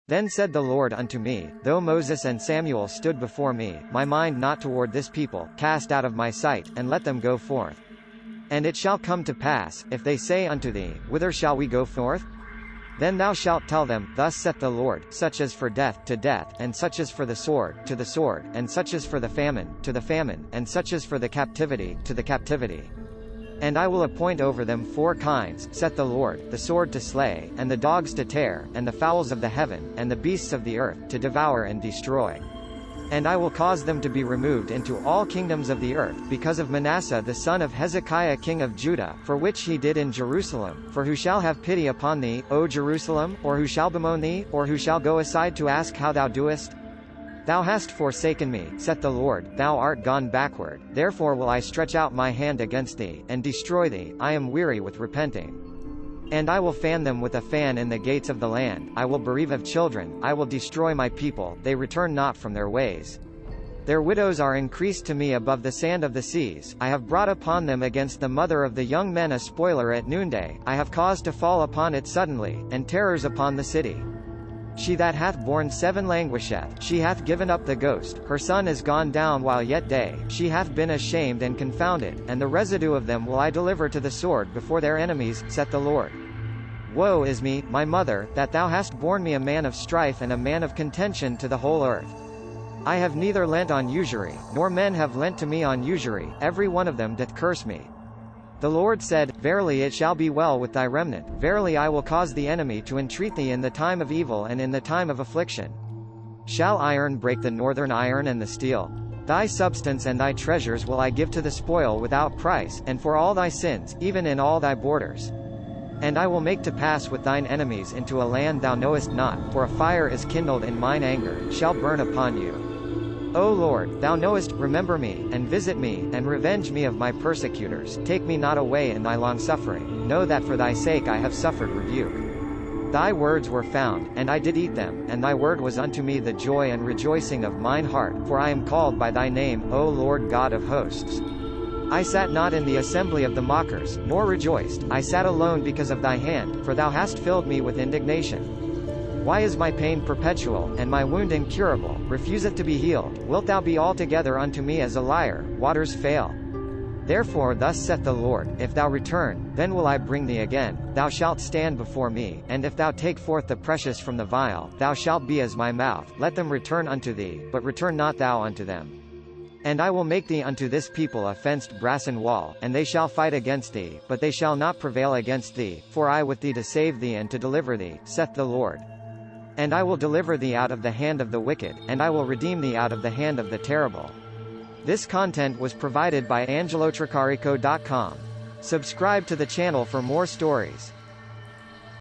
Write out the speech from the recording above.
Then said the Lord unto me, Though Moses and Samuel stood before me, my mind not toward this people, cast out of my sight, and let them go forth. And it shall come to pass, if they say unto thee, Whither shall we go forth? Then thou shalt tell them, Thus saith the Lord, such as for death, to death, and such as for the sword, to the sword, and such as for the famine, to the famine, and such as for the captivity, to the captivity. And I will appoint over them 4 kinds, saith the Lord, the sword to slay, and the dogs to tear, and the fowls of the heaven, and the beasts of the earth, to devour and destroy. And I will cause them to be removed into all kingdoms of the earth, because of Manasseh the son of Hezekiah king of Judah, for which he did in Jerusalem. For who shall have pity upon thee, O Jerusalem, or who shall bemoan thee, or who shall go aside to ask how thou doest? Thou hast forsaken me, saith the Lord, thou art gone backward, therefore will I stretch out my hand against thee, and destroy thee. I am weary with repenting. And I will fan them with a fan in the gates of the land, I will bereave of children, I will destroy my people, they return not from their ways. Their widows are increased to me above the sand of the seas, I have brought upon them against the mother of the young men a spoiler at noonday, I have caused to fall upon it suddenly, and terrors upon the city. She that hath borne 7 languisheth, she hath given up the ghost, her son is gone down while yet day, she hath been ashamed and confounded, and the residue of them will I deliver to the sword before their enemies, saith the Lord. Woe is me, my mother, that thou hast borne me a man of strife and a man of contention to the whole earth. I have neither lent on usury, nor men have lent to me on usury, every one of them doth curse me. The Lord said, Verily it shall be well with thy remnant, verily I will cause the enemy to entreat thee in the time of evil and in the time of affliction. Shall iron break the northern iron and the steel? Thy substance and thy treasures will I give to the spoil without price, and for all thy sins, even in all thy borders. And I will make to pass with thine enemies into a land thou knowest not, for a fire is kindled in mine anger, shall burn upon you. O Lord, thou knowest, remember me, and visit me, and revenge me of my persecutors, take me not away in thy longsuffering, know that for thy sake I have suffered rebuke. Thy words were found, and I did eat them, and thy word was unto me the joy and rejoicing of mine heart, for I am called by thy name, O Lord God of hosts. I sat not in the assembly of the mockers, nor rejoiced, I sat alone because of thy hand, for thou hast filled me with indignation. Why is my pain perpetual, and my wound incurable, refuseth to be healed? Wilt thou be altogether unto me as a liar, waters fail? Therefore thus saith the Lord, If thou return, then will I bring thee again, thou shalt stand before me, and if thou take forth the precious from the vial, thou shalt be as my mouth, let them return unto thee, but return not thou unto them. And I will make thee unto this people a fenced brassen wall, and they shall fight against thee, but they shall not prevail against thee, for I with thee to save thee and to deliver thee, saith the Lord. And I will deliver thee out of the hand of the wicked, and I will redeem thee out of the hand of the terrible. This content was provided by angelotricarico.com. Subscribe to the channel for more stories.